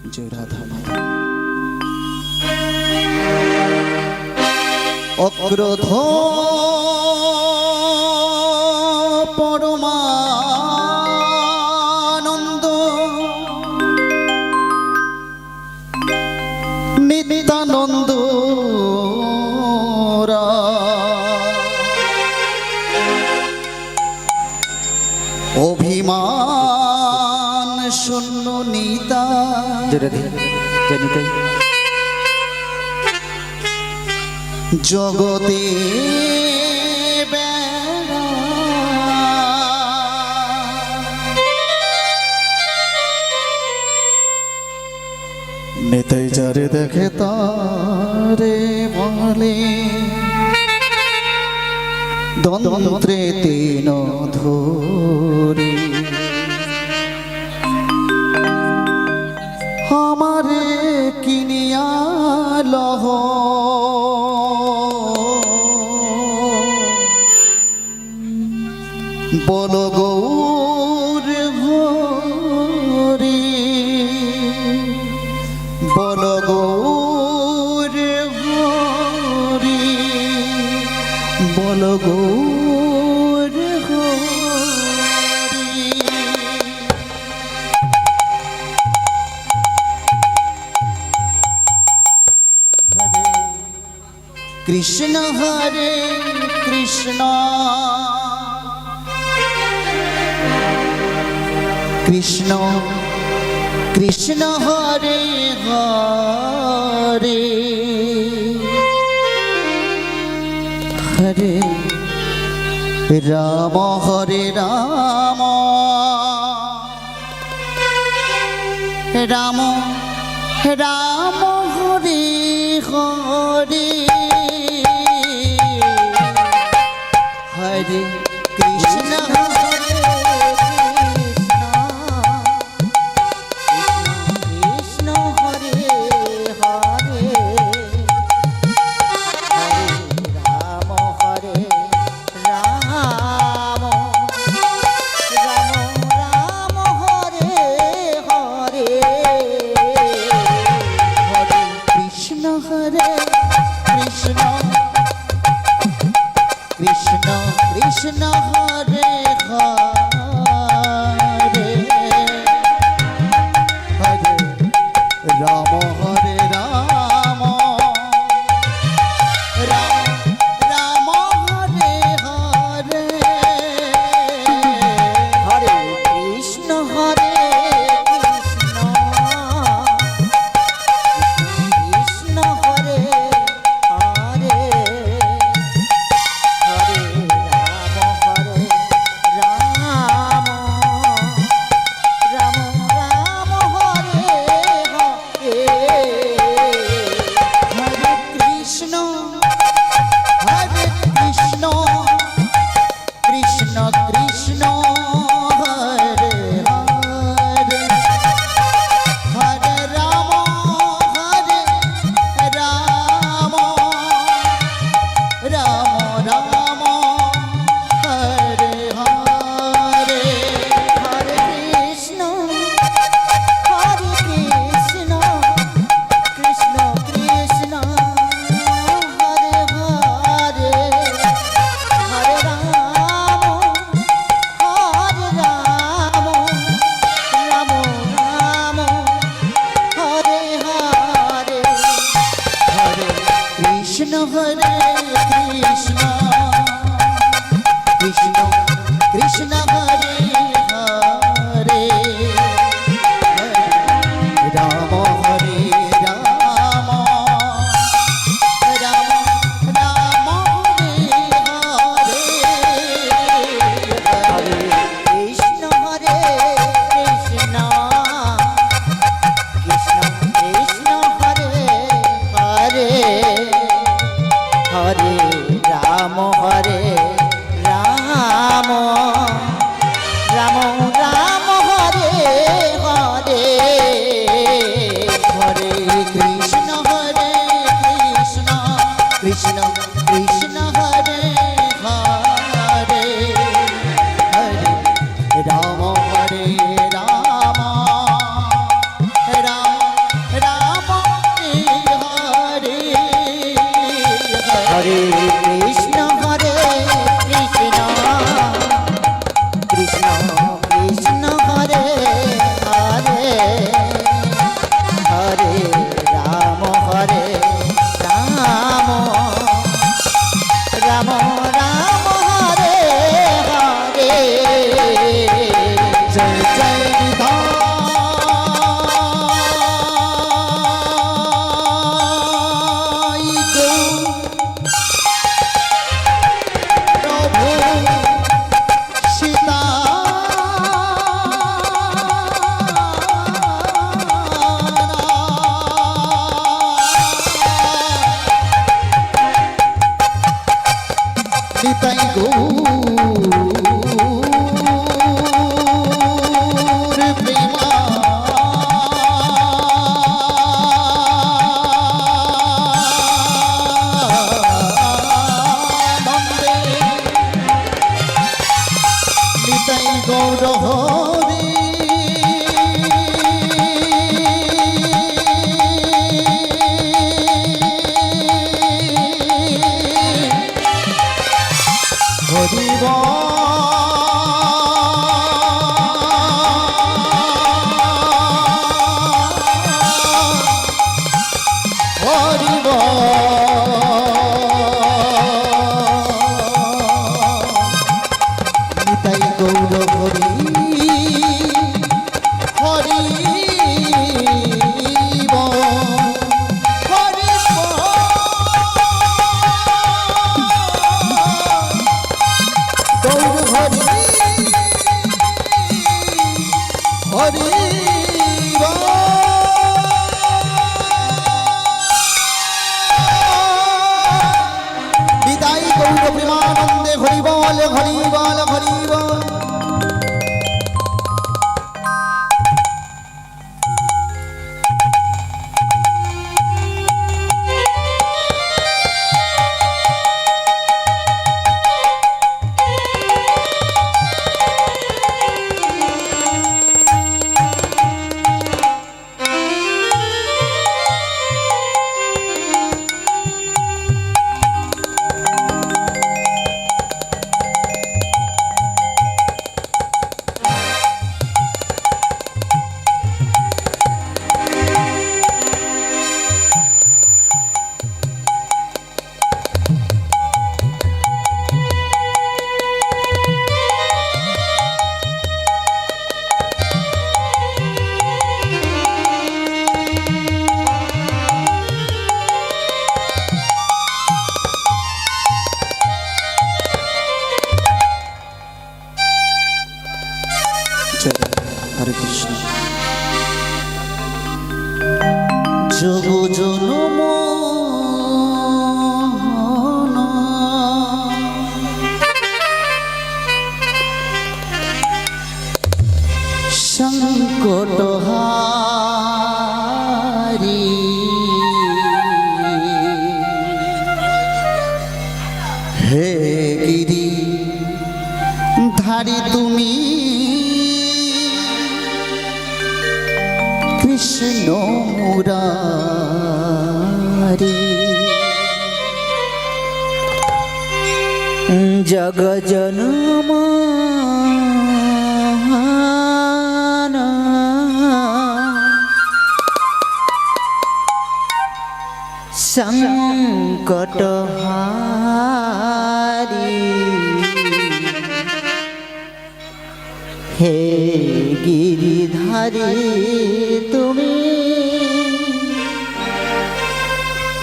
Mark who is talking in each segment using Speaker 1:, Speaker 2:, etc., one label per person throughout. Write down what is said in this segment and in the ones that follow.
Speaker 1: জয় রাধা মাধব। অক্রোধ পরমানন্দ নিত্যানন্দ অভিমান শূন্য নিতা জগতে নেতাই যারে দেখে তারে বলে দ্বন্দ্বে তিন ধরে আমারে কিনিয়া লহ বল গৌর হরি বল গৌর হরি বল গৌর হরি। হরে কৃষ্ণ হরে কৃষ্ণ কৃষ্ণ কৃষ্ণ হরে হরে হরে রাম হরে রাম রাম রাম হরে হরে হরে কৃষ্ণ কৃষ্ণ কৃষ্ণ হরে হরে হরে রাম হরে রাম রাম রাম হরে হরে হরে কৃষ্ণ হরে কৃষ্ণ কৃষ্ণ হরে হরে কৃষ্ণ হরে কৃষ্ণ কৃষ্ণ কৃষ্ণ হরে হরে রাম হরে রাম রাম রাম হরে হরে হরে কৃষ্ণ হরে কৃষ্ণ কৃষ্ণ কৃষ্ণ হরে হরে হরে রাম হরে রাম রাম রাম হরে হরে যোগ জনম সংকট হারি হে গিরি ধারি তুমি কৃষ্ণ মুরারি জগ জনম সংকট হারি হে গিরিধারী তুমি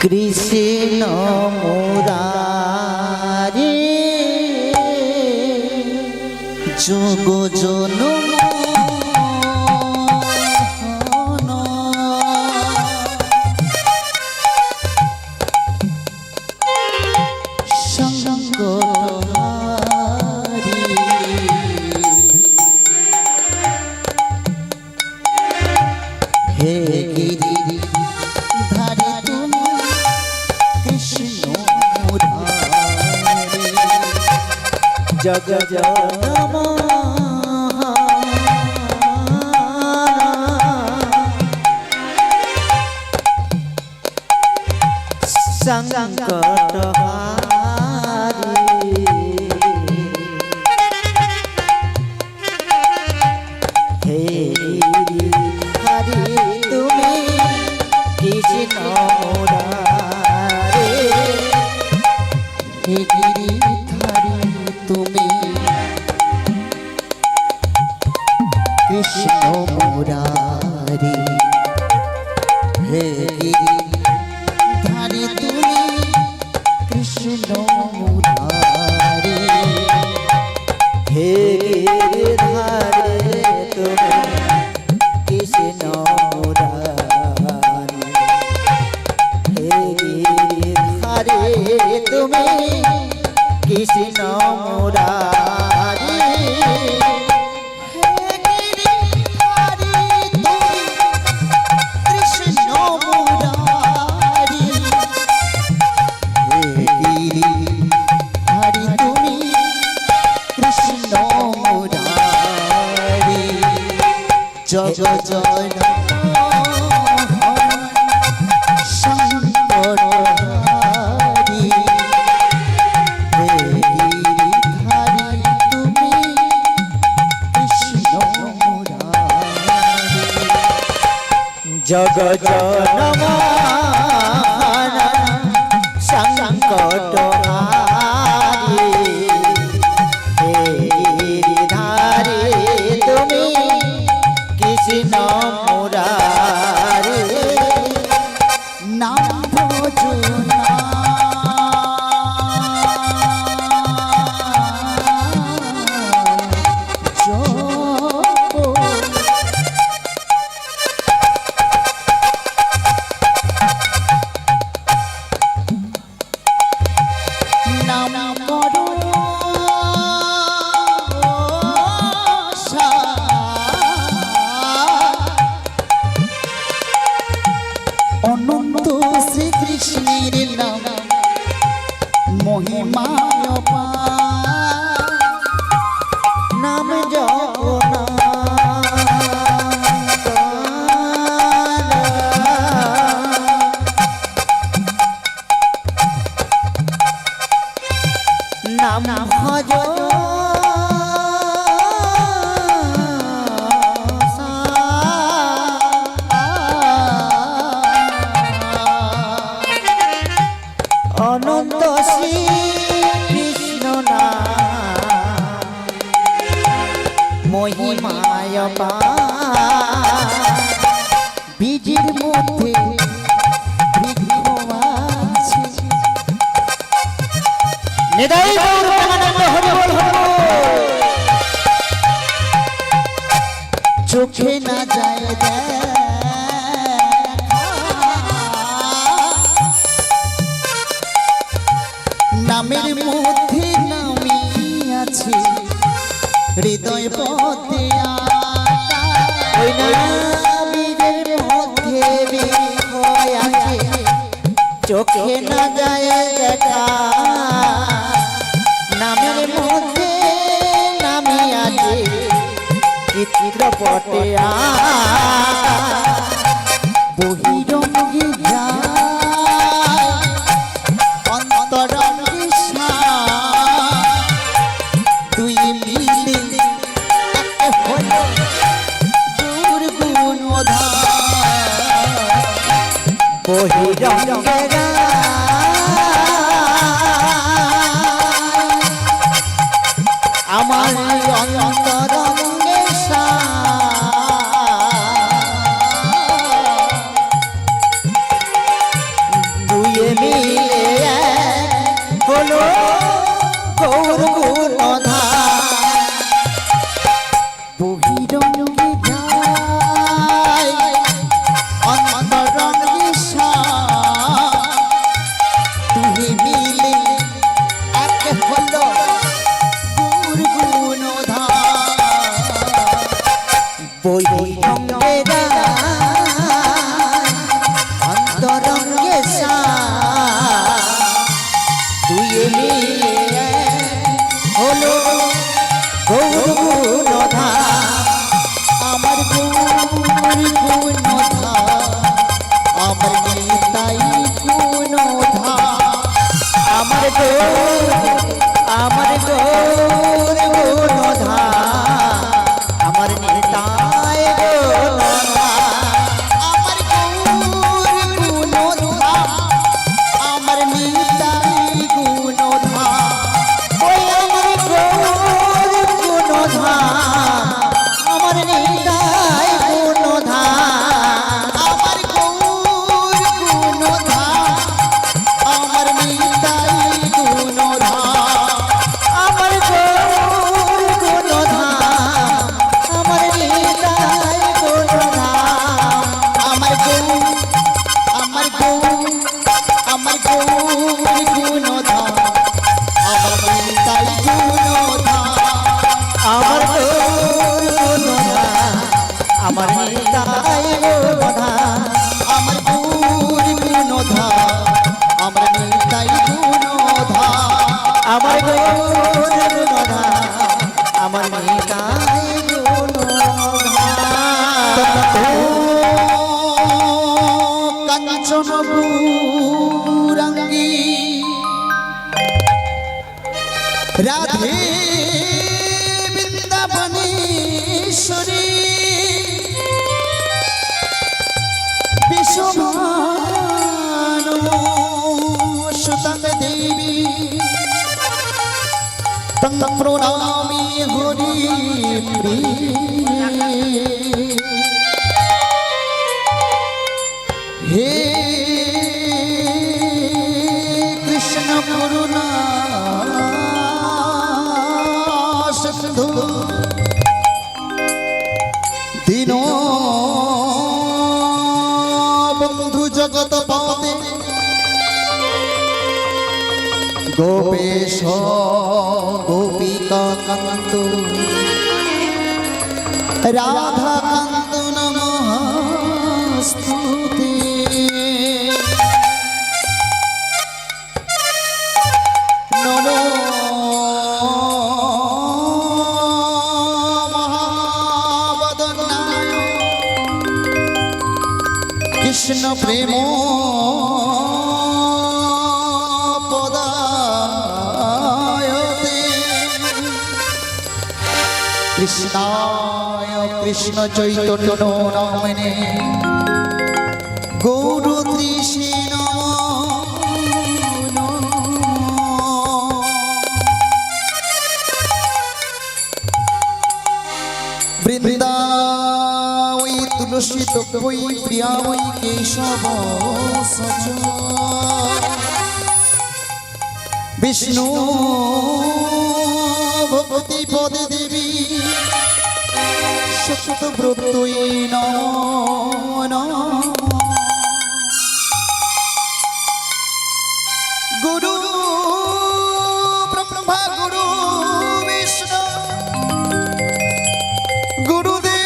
Speaker 1: কৃষ্ণ মুরারি যোগ জনম হে গিরি ধারি তুমি কৃষ্ণ মুরারি জগ জনম সংকট হারি হে গিরিধারী তুমি কৃষ্ণ মুরারি হে গিরিধারী তুমি কৃষ্ণ মুরারি হে গিরিধারী তুমি কৃষ্ণ মুরারি হে গিরিধারী তুমি কৃষ্ণ মুরারি হে গিরিধারী তুমি কৃষ্ণ মুরারি হে গিরিধারী তুমি কৃষ্ণ মুরারি হে গিরিধারী তুমি কৃষ্ণ মুরারি জগ জয় সংকট হারি হে গিরিধারী তুমি কৃষ্ণ মুরারি জগ জনম সংকট হারি হে গিরিধারী তুমি কৃষ্ণ মুরারি নাম ভজনা নাম করো অনন্ত শ্রীকৃষ্ণের নাম মহিমায় অপার নাম জপনা নাম ভজ অনন্ত শ্রী কৃষ্ণ নাম মহিমায় বীজের মধ্যে বিঘ্ন আছে নিদাই গৌর প্রেমানন্দ হরি বল চোখে না যায় দেখা চোখে না যায় দেখা নামের মধ্যে নামে আছে চিত্রপটে বহিরঙ্গি যায় অন্তরঙ্গি তুই মিলে এক হলো দুর্গুণ বহিরঙ্গে আমার অন্তরঙ্গে দুয়ে মিলে হলো গৌর গুণধা বহিরঙ্গে যায় অন্তরঙ্গে দুয়ে মিলে এক হলো বহিরঙ্গে অন্তরঙ্গে দুয়ে মিলে হলো গৌর গুণধা আমার গৌর গুণধা আমার নিতাই গুণধা আমার গৌর গুণধা আমার নিতাই গুণধা আমার গৌর গুণধা আমার নিতাই গুণধা ওই আমার গৌর গুণধা আমার নিতাই গুণধা আমার গৌর গুণধা আমার নিতাই গুণধা আমার গৌর গুণধা আমার নিতাই গুণধা আমার গৌর আমার গৌর আমার গৌর গুণধা আমার নিতাই গুণধা আমার গৌর গুণধা আমার নিতাই গুণধা আমার গৌর গুণধা আমার নিতাই গুণধা আমার গৌর গুণধা আমার নিতাই গুণধা কাঞ্চন গৌরাঙ্গী রাধে বৃন্দাবনেশ্বরী বিশ্বভানু সুতং দেবী তং প্রণামি হরি প্রিয়ে হে কৃষ্ণ করুণা সিন্ধু দীন বন্ধু জগৎ পতে গোপেশ গোপিকা কান্ত রাধা কান্ত নমস্তুতে নমো মহাবদনায় কৃষ্ণ প্রেম পদায়তে কৃষ্ণায় কৃষ্ণ চৈতন্য নামনে গৌর তৃষে বৃন্দাবৈ তুলসী তপৈ প্রিয়াবৈ কেশব সচ বিষ্ণু ভক্তি পদে দেবী সত্য ব্রতৈ নমঃ গুরু ব্রহ্মা গুরু বিষ্ণু গুরুদেব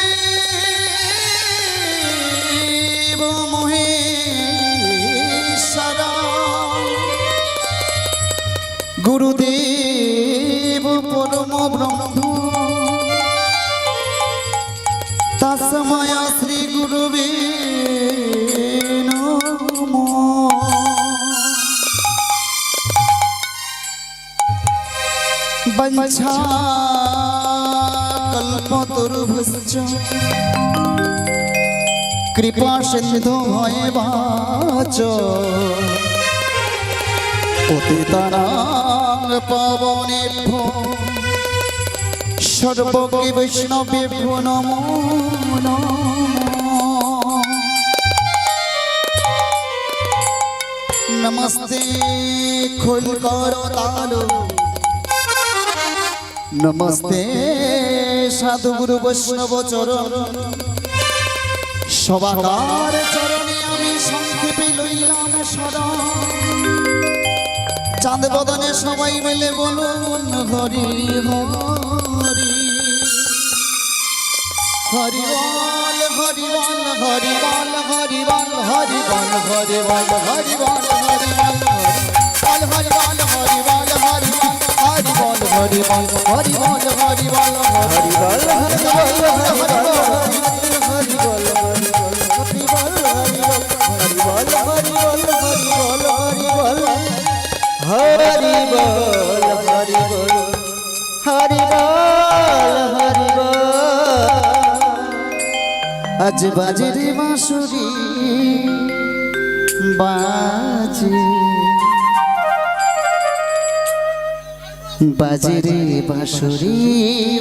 Speaker 1: মহেশ্বর তস্ময় শ্রী গুরুবে নমঃ। বঞ্ছা কল্পতরুভশ্চ কৃপা সিন্ধু ভয়ে বাচ পতিতানাং পাবনেভ্যো সর্বকে বৈষ্ণবেভ্যো নমো নমঃ। নমস্তে খোল করতালো নমস্তে সাধু গুরু বৈষ্ণব চরণ সবার চরণে আমি সংক্ষেপে লইলাম শরণ। চাঁদ বদনে সবাই মিলে বলুন হরি হরি হরি বল হরি বল হরি বল হরি বল হরি বল হরি বল হরি বল হরি বল হরি বল হরি বল হরি বল হরি বল হরি বল হরি বল হরি বল হরি বল আজ বাজে রে বাঁশুরি বাজে বাজে রে বাঁশুরি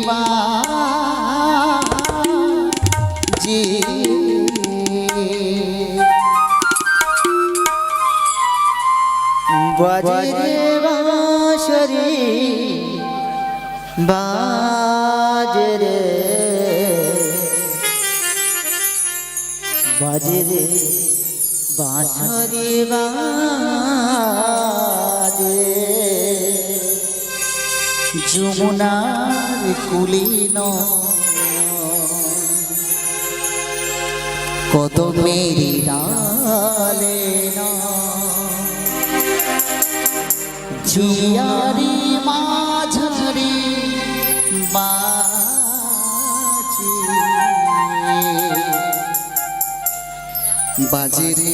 Speaker 1: বাজে
Speaker 2: বাজে রে বাঁশুরি বাজে রে বাজে রে বাঁশুরি বাজে
Speaker 1: যমুনার কুলীন কত মেরি ডালে জিয়ারি মাঝারি বাজে বাজে রে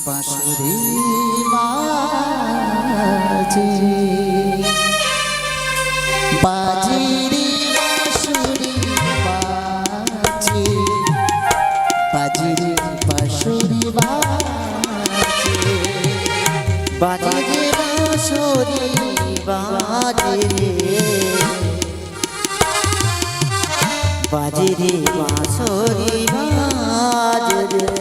Speaker 1: বাঁশুরি বাজে বাজে রে বাঁশুরি বাজে বাজে রে বাঁশুরি বাজে
Speaker 2: বাজে রে বাঁশুরি বাজে বাজে রে বাঁশুরি বাজে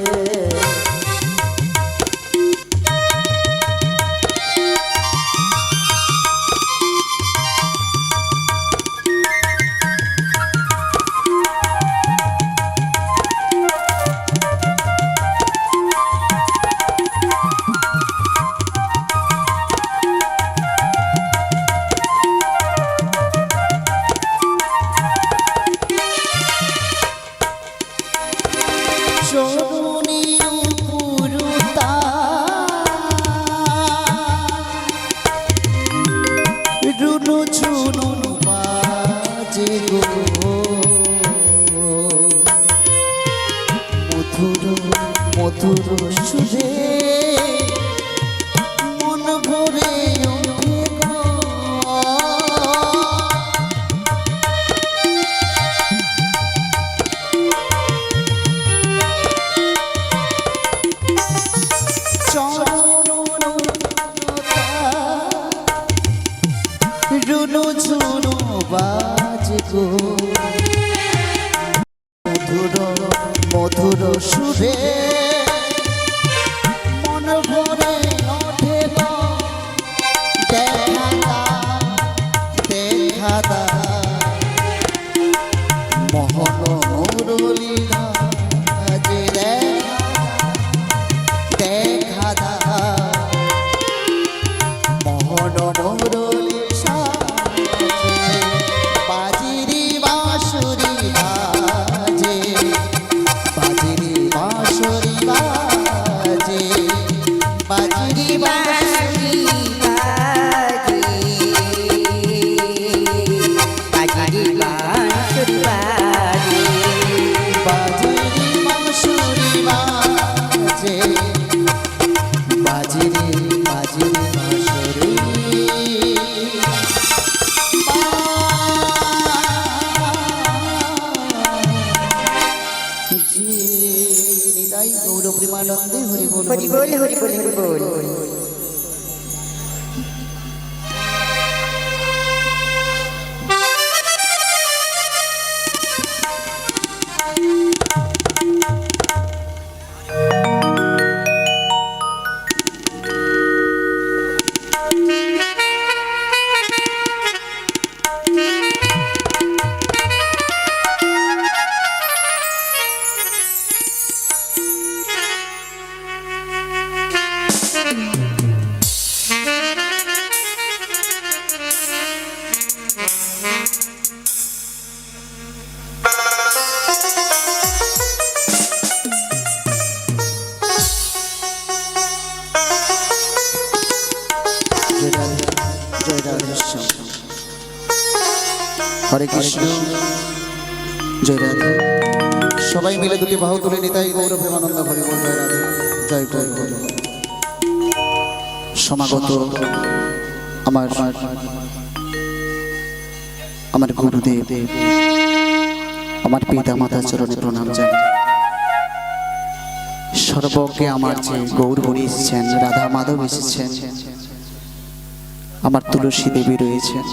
Speaker 1: রুনু ঝুনু বাজে গো মধুর মধুর সুরে মন ভরে ওঠে গো রুনু ঝুনু বাজে গো মধুর মধুর সুরে মন ভরে ওঠে গো
Speaker 2: বাজে রে বাঁশরি
Speaker 1: নিতাই গৌর প্রেমানন্দে হরি বল
Speaker 2: হরি বল হরি বল হরি বল
Speaker 1: হরে কৃষ্ণ জয় রাধে সবাই মিলে দুটি বাহু তুলে নিতাই গৌর প্রেমানন্দ হরি বল জয় রাধে জয় জয় বল সমাগত আমার গুরুদেব আমার পিতা মাতা চরণে প্রণাম জানাই সর্বজ্ঞে আমার যে গৌর হরি এসেছেন রাধা মাধব এসেছেন আমার তুলসী দেবী রয়েছেন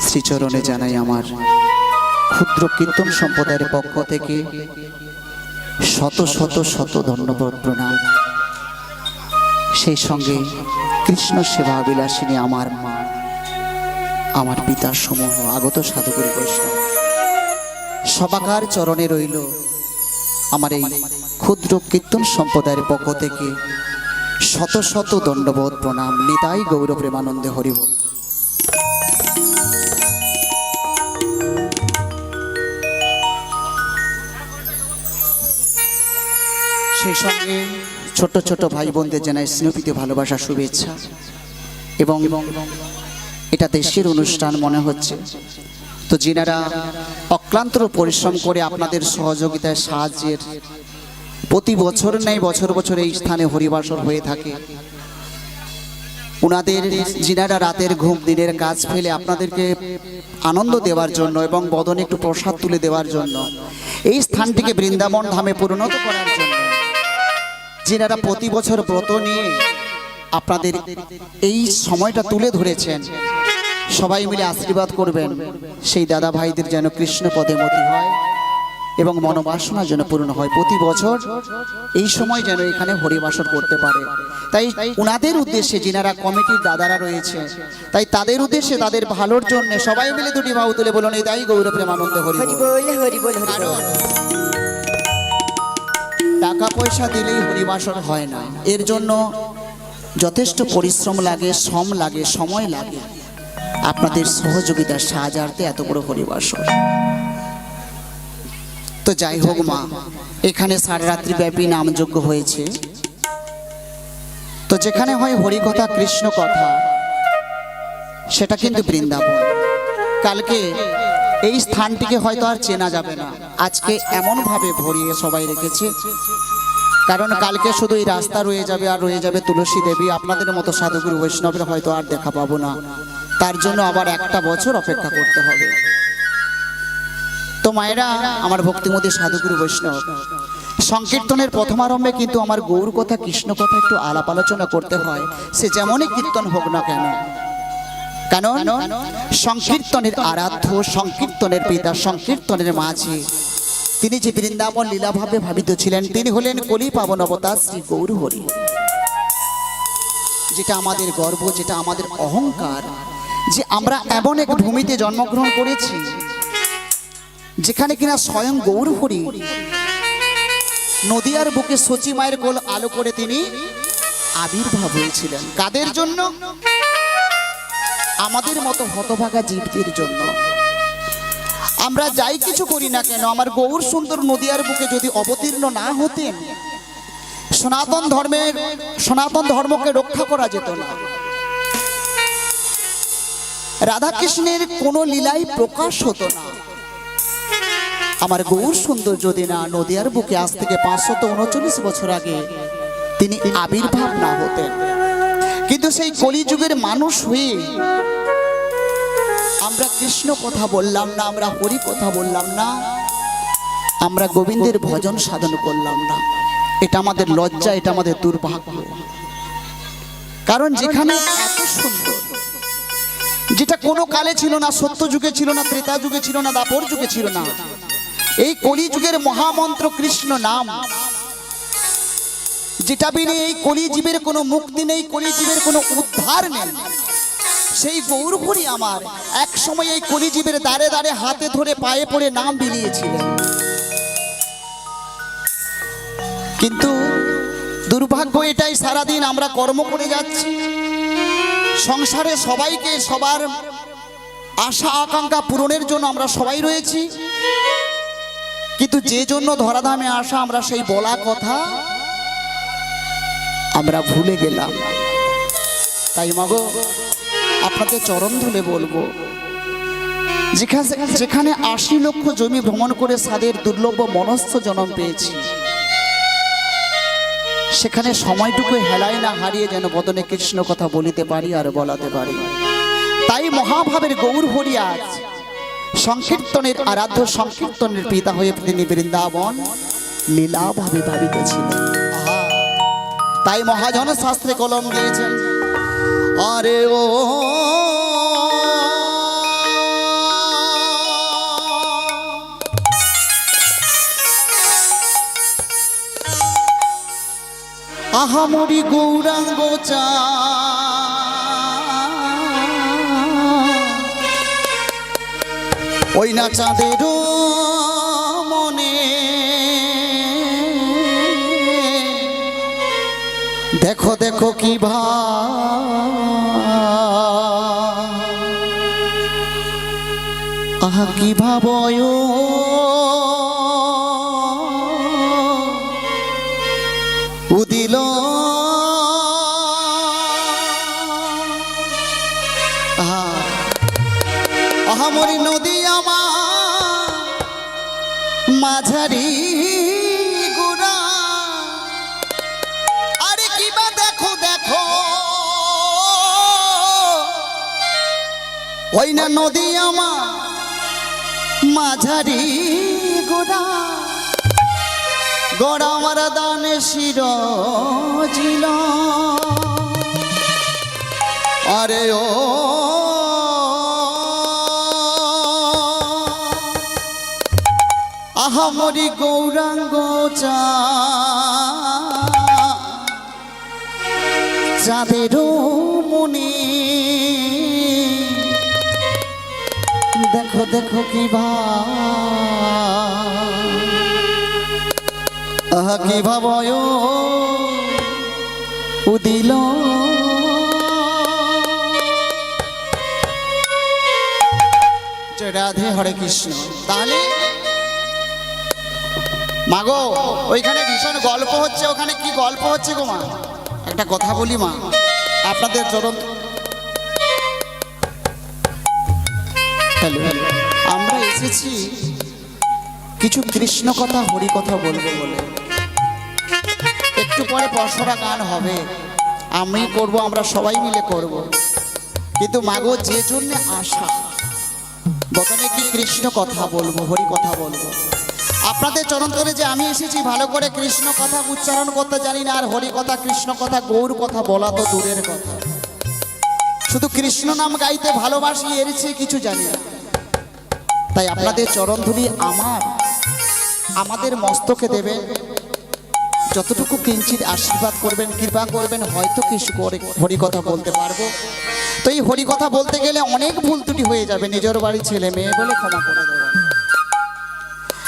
Speaker 1: শ্রীচরণে জানাই আমার ক্ষুদ্র কীর্তন সম্প্রদায়ের পক্ষ থেকে শত শত শত ধন্যবাদ প্রণাম সেই সঙ্গে কৃষ্ণ সেবা বিলাসিনী আমার মা আমার পিতার সমূহ আগত সাধুগুরু বৈষ্ণব সবাকার চরণে রইল আমার এই ক্ষুদ্র কীর্তন সম্প্রদায়ের পক্ষ থেকে শত শত দণ্ডবোধ প্রণাম নিতাই গৌর প্রেমানন্দে হরি বল সেই সঙ্গে ছোট ছোট ভাই বোনদের জানাই স্নেহপ্রীতি ভালোবাসা শুভেচ্ছা এবং এটা দেশের অনুষ্ঠান মনে হচ্ছে তো যিনারা অক্লান্ত পরিশ্রম করে আপনাদের সহযোগিতায় সাহায্যের প্রতি বছর নেই বছর বছর এই স্থানে হরিবাসর হয়ে থাকে উনাদের যিনারা রাতের ঘুম দিনের কাজ ফেলে আপনাদেরকে আনন্দ দেওয়ার জন্য এবং বদনে একটু প্রসাদ তুলে দেওয়ার জন্য এই স্থানটিকে বৃন্দাবন ধামে পরিণত করার জন্য যিনারা প্রতি বছর ব্রত নিয়ে আপনাদের এই সময়টা তুলে ধরেছেন সবাই মিলে আশীর্বাদ করবেন সেই দাদা ভাইদের যেন কৃষ্ণ পদে মতি হয় এবং মনোবাসনা যেন পূর্ণ হয় প্রতি বছর এই সময় যেন এখানে হরিবাসর করতে পারে তাই উনাদের উদ্দেশ্যে যিনারা কমিটির দাদারা রয়েছে তাই তাদের উদ্দেশ্যে তাদের ভালোর জন্য সবাই মিলে দুটি বাহু তুলে বলুন এই তাই গৌর প্রেমানন্দ হরি
Speaker 2: হরি বল হরি বল হরি বল
Speaker 1: টাকা পয়সা দিলেই হরিবাসর হয় না এর জন্য যথেষ্ট পরিশ্রম লাগে শ্রম লাগে সময় লাগে আপনাদের সহযোগিতার সাহায্যার্থে এত বড় হরিবাসর তো যাই হোক মা এখানে সারা রাত্রি ব্যাপী নামযজ্ঞ হয়েছে তো যেখানে হয় হরিকথা কৃষ্ণ কথা সেটা কিন্তু বৃন্দাবন কালকে এই স্থানটিকে হয়তো আর চেনা যাবে না আজকে এমন ভাবে ভরিয়ে সবাই রেখেছে কারণ কালকে শুধু এই রাস্তা রয়ে যাবে আর রয়ে যাবে তুলসী দেবী আপনাদের মতো সাধুগুরু বৈষ্ণবের হয়তো আর দেখা পাবো না তার জন্য আবার একটা বছর অপেক্ষা করতে হবে তো মায়েরা আমার ভক্তিমতী সাধুগুরু বৈষ্ণব সংকীর্তনের প্রথমারম্ভে কিন্তু আমার গৌর কথা কৃষ্ণ কথা একটু আলাপ আলোচনা করতে হয় সে যেমনই কীর্তন হোক না কেন কারণ সংকীর্তনের আরাধ্য সংকীর্তনের পিতা সংকীর্তনের মাঝে তিনি যে বৃন্দাবন লীলাভাবে ভাবিত ছিলেন তিনি হলেন কলি পাবন অবতার শ্রী গৌর হরি যেটা আমাদের গর্ব যেটা আমাদের অহংকার যে আমরা এমন এক ভূমিতে জন্মগ্রহণ করেছি যেখানে কিনা স্বয়ং গৌর হরি নদিয়ার বুকে সচি মায়ের কোল আলো করে তিনি আবির্ভাব হয়েছিলেন কাদের জন্য আমাদের মতো হতভাগা জীবদের জন্য আমরা যাই কিছু করি না কেন আমার গৌর সুন্দর নদিয়ার বুকে যদি অবতীর্ণ না হতেন সনাতন ধর্মকে রক্ষা করা যেত না রাধা কৃষ্ণের কোনো লীলাই প্রকাশ হতো না আমার গৌর সুন্দর যদি না নদিয়ার বুকে আজ থেকে 539 বছর আগে তিনি আবির্ভাব না হতেন, কিন্তু সেই কলিযুগের মানুষ হয়ে আমরা কৃষ্ণ কথা বললাম না, আমরা হরি কথা বললাম না, আমরা গোবিন্দের ভজন সাধন করলাম না। এটা আমাদের লজ্জা, এটা আমাদের দুর্ভাগ্য। কারণ যেখানে এত সুন্দর, যেটা কোনো কালে ছিল না, সত্য যুগে ছিল না, ত্রেতা যুগে ছিল না, দাপর যুগে ছিল না, এই কলিযুগের মহামন্ত্র কৃষ্ণ নাম, যেটা বিনে এই কলিজীবের কোনো মুক্তি নেই, কলিজীবের কোনো উদ্ধার নেই, সেই গৌর হরি আমার এক সময় এই কলিজীবের দ্বারে দ্বারে হাতে ধরে পায়ে পড়ে নাম বিলিয়েছিলেন। কিন্তু দুর্ভাগ্য এটাই, সারাদিন আমরা কর্ম করে যাচ্ছি, সংসারে সবাইকে সবার আশা আকাঙ্ক্ষা পূরণের জন্য আমরা সবাই রয়েছি, কিন্তু যে জন্য ধরাধামে আসা আমরা সেই বলা কথা আমরা ভুলে গেলাম। তাই মাগো আপনাদের চরণ ধরে বলবো, যেখানে 80 লক্ষ জমি ভ্রমণ করে সাদের দুর্লভ মনস্থ জন্ম পেয়েছি, সেখানে সময়টুকু হেলায় না হারিয়ে যেন বদনে কৃষ্ণ কথা বলিতে পারি আর বলাতে পারি। তাই মহাভাবের গৌর হরি আজ সংকীর্তনের আরাধ্য, সংকীর্তনের পিতা হয়ে তিনি বৃন্দাবন লীলাভাবে ভাবিতেছিলেন। তাই মহাজন শাস্ত্রে কলম দিয়েছেন, আরে ও আহামরি গৌরাঙ্গ চা ওই না চাঁদের মনে দেখো দেখো কি আহা কি ভাবয় উদিল আহামরি নদী আমার মাঝারি গুড়া, আরে কিবা দেখো দেখো ওই না নদী আমার মাঝারি গোড়া, গোড়া আমার দানে শিরজিল, আরে ও আহামরি গৌরাঙ্গ চা চাঁদের মনে দেখো দেখো কি আহা কি ভাবয় উদিল। রাধে হরে কৃষ্ণ। তাহলে মাগো ওইখানে ভীষণ গল্প হচ্ছে, ওখানে কি গল্প হচ্ছে গো মা? একটা কথা বলি মা, আপনাদের চরণ আমরা এসেছি কিছু কৃষ্ণ কথা হরি কথা বলবো বলে। একটু পরে পরশরা গান হবে, আমি করব, আমরা সবাই মিলে করব, কিন্তু মাগো যে জন্য আসা বদনে কি কৃষ্ণ কথা বলবো, হরি কথা বলবো। আপনাদের চরণ ধরে যে আমি এসেছি, ভালো করে কৃষ্ণ কথা উচ্চারণ করতে জানি না, আর হরি কথা কৃষ্ণ কথা গৌর কথা বলা তো দূরের কথা, শুধু কৃষ্ণ নাম গাইতে ভালোবাসি, এর চেয়ে কিছু জানি না। তাই আপনাদের চরণ ধুলি আমাদের মস্তকে দেবেন, যতটুকু কিঞ্চিত আশীর্বাদ করবেন, কৃপা করবেন, হয়তো কিছু করে হরি কথা বলতে পারবো। তো এই হরি কথা বলতে গেলে অনেক ভুল ত্রুটি হয়ে যাবে, নিজের বাড়ির ছেলে মেয়ে বলে ক্ষমা করে দেবেন।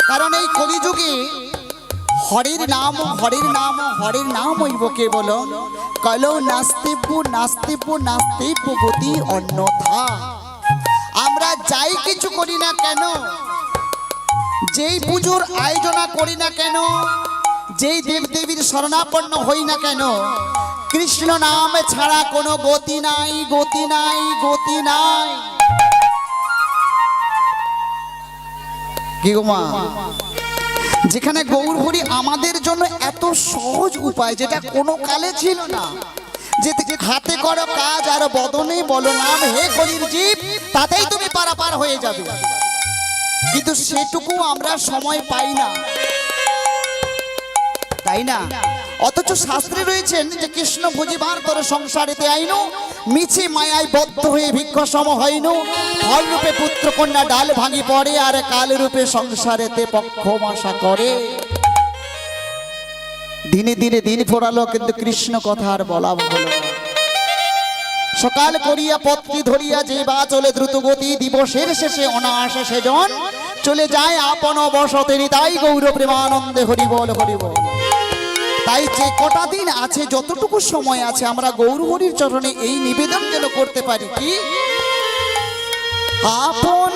Speaker 1: কারণ এই কলিযুগে হরির নাম হরির নাম হরির নাম হইব কেবল, কলৌ নাস্তিপু নাস্তিপু নাস্তিপু গতি অন্যথা। আমরা যাই কিছু করি না কেন, যেই পুজোর আয়োজনা করি না কেন, যেই দেবদেবীর শরণাপন্ন হই না কেন, কৃষ্ণ নাম ছাড়া কোনো গতি নাই, গতি নাই, গতি নাই। কি গো মা, যেখানে গৌর হরি আমাদের জন্য এত সহজ উপায়, যেটা কোনো কালে ছিল না, যে হাতে করো কাজ আর বদনে বলো নাম হে হরির জীব, তাতেই তুমি পারাপার হয়ে যাবে। কিন্তু সেটুকু আমরা সময় পাই না, তাই না? অথচ শাস্ত্রে রয়েছেন যে কৃষ্ণ ভজিবার তোর সংসারেতে আইনু, মিছে মায়ায় বদ্ধ হয়ে ভিক্ষ সম হইনু, ফল রূপে পুত্র কন্যা ডাল ভাঙি পড়ে, আর কাল রূপে সংসারেতে পক্ষ মাসা করে। দিনে দিনে দিন ফোরালো, কিন্তু কৃষ্ণ কথা আর বলা হলো না। সকাল করিয়া পত্নী ধরিয়া যে বা চলে দ্রুত গতি, দিবসের শেষে অনায়াসে সেজন চলে যায় আপন বসতে, তাই গৌর প্রেমানন্দে হরি বল হরি বল। তাই যে কটা দিন আছে, যতটুকু সময় আছে, আমরা গৌর হরির চরণে এই নিবেদন যেন করতে পারি, কি আপন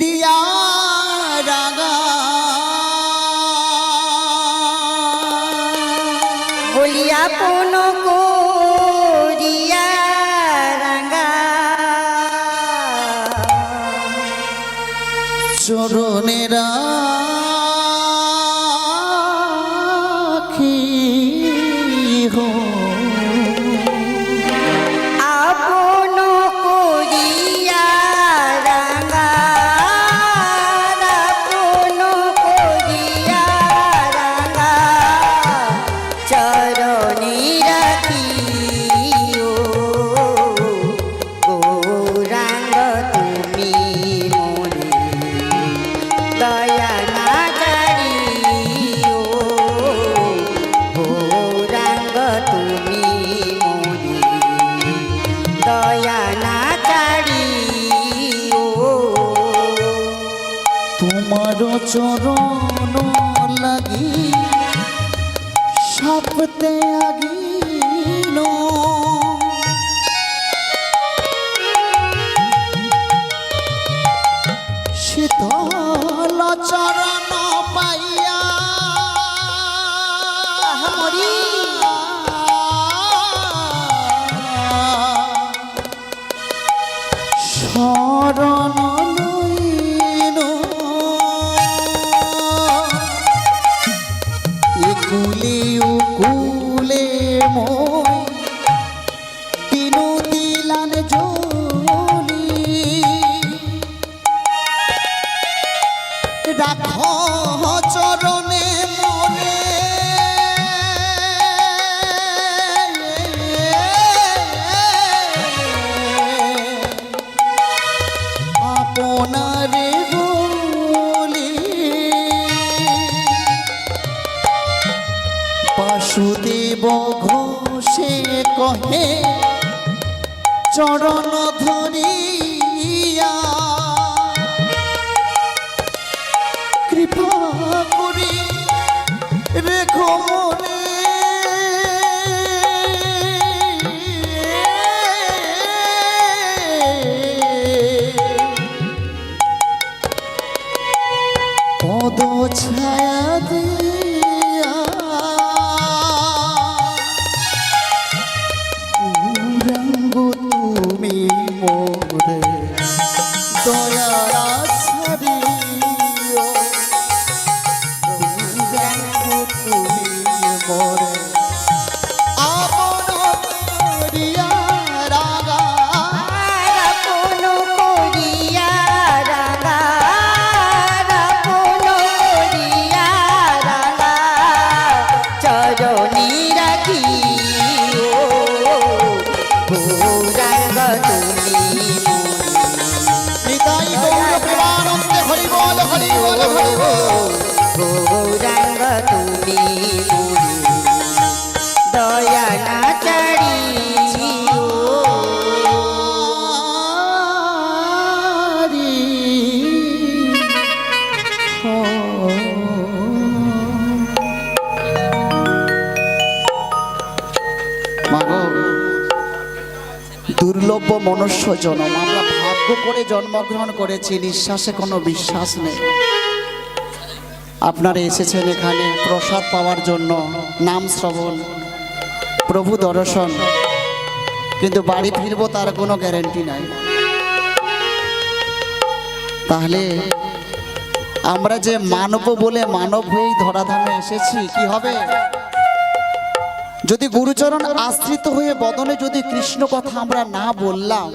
Speaker 1: রিয়া রাগা
Speaker 2: বলিয়া পুন করিয়া রাঙা
Speaker 1: চরণেরা
Speaker 2: আপন করিয়া রাঙা, আপন করিয়া রাঙা চরণে রাখিও গৌরাঙ্গ তুমি মোরে দয়া না জানিও, গৌরাঙ্গ তুমি মোরে দয়া না জানিও।
Speaker 1: তোমার চরণ লাগি সপতে আগিন, শীতল চরণ পাইয়া
Speaker 2: হরি
Speaker 1: শরণ লইন, একুলে উকুলে মই তিনু দিলান জলি, রাখো চরণে মনে আপনারে বলি, বাসুদেব ঘোষে কহে চরণ ধরিয়া, কৃপা করি রেখো মনে পদ ছায়া দিয়া, গৌরাঙ্গ তুমি মোরে দয়া ছাড়িও, গৌরাঙ্গ তুমি মোরে আপন করিয়া রাগা,
Speaker 2: আপন করিয়া রাঙা, আপন করিয়া রাঙা চরণে রাখিও গৌরাঙ্গ তুমি
Speaker 1: নিতাই গৌর প্রেমানন্দে হরি বল হরি বল হরি বল।
Speaker 2: গৌরাঙ্গ তুমি দয়া না চারিও।
Speaker 1: মাগো, দুর্লভ মনুষ্য জন্ম, আমরা ভাগ্য করে জন্মগ্রহণ করেছি, নিঃশ্বাসে কোনো বিশ্বাস নেই। আপনারা এসেছেন এখানে প্রসাদ পাওয়ার জন্য, নাম শ্রবণ, প্রভু দর্শন, কিন্তু বাড়ি ফিরবো তার কোনো গ্যারান্টি নাই। তাহলে আমরা যে মানব বলে মানব হয়েই ধরাধামে এসেছি, কি হবে যদি গুরুচরণ আশ্রিত হয়ে বদনে যদি কৃষ্ণ কথা আমরা না বললাম,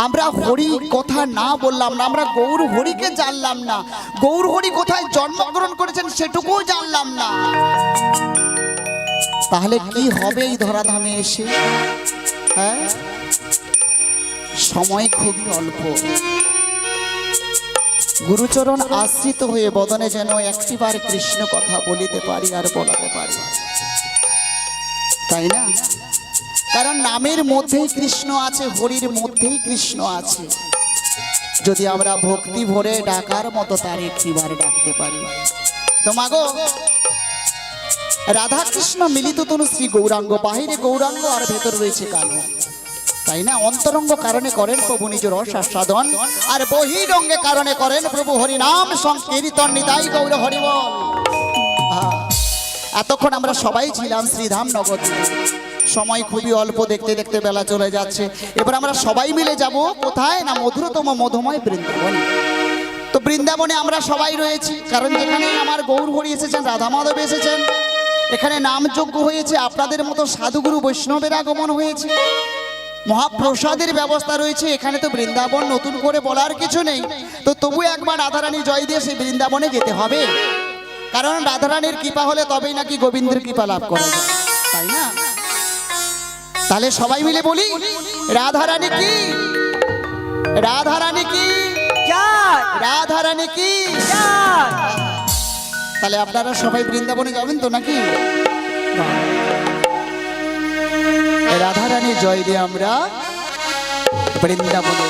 Speaker 1: আমরা হরি কথা না বললাম না, আমরা গৌর হরিকে জানলাম না, গৌর হরি কোথায় জন্মগ্রহণ করেছেন সেটুকুও জানলাম না, তাহলে কি হবে এই ধরাধামে এসে? হ্যাঁ, সময় খুবই অল্প। গুরুচরণ আশ্রিত হয়ে বদনে যেন একটিবার কৃষ্ণ কথা বলিতে পারি আর বলাতে পারি, তাই না? কারণ নামের মধ্যেই কৃষ্ণ আছে, হরির মধ্যেই কৃষ্ণ আছে। যদি আমরা ভক্তি ভরে ডাকার মতো তার একটিবার ডাকতে পারি। তো মাগো, রাধা কৃষ্ণ মিলিত তনু শ্রী গৌরাঙ্গ, বাহিরে গৌরাঙ্গ আর ভেতর রয়েছে কালো, তাই না? অন্তরঙ্গ কারণে করেন প্রভু নিজ রস আস্বাদন, আর বহিরঙ্গে কারণে করেন প্রভু হরিনাম সংকীর্তন। নিতাই গৌর হরিবল। এতক্ষণ আমরা সবাই ছিলাম শ্রীধাম নবদ্বীপে। সময় খুবই অল্প, দেখতে দেখতে বেলা চলে যাচ্ছে। এবার আমরা সবাই মিলে যাব কোথায় না, মধুরতম মধুময় বৃন্দাবন। তো বৃন্দাবনে আমরা সবাই রয়েছি, কারণ যেখানে আমার গৌর হরি এসেছেন, রাধা মাধব এসেছেন, এখানে নামযজ্ঞ হয়েছে, আপনাদের মতো সাধুগুরু বৈষ্ণবের আগমন হয়েছে, মহাপ্রসাদের ব্যবস্থা রয়েছে। এখানে তো বৃন্দাবন নতুন করে বলার কিছু নেই। তো তবু একবার রাধারানী জয় দিয়ে সেই বৃন্দাবনে যেতে হবে, কারণ রাধারানীর কৃপা হলে তবেই নাকি গোবিন্দের কৃপা লাভ করা যায়, তাই না? তাহলে সবাই মিলে বলি, রাধারানী কি, রাধারানী কি, রাধারানী কি। তাহলে আপনারা সবাই বৃন্দাবনে যাবেন তো নাকি? রাধারানী জয় দিয়ে আমরা বৃন্দাবনে।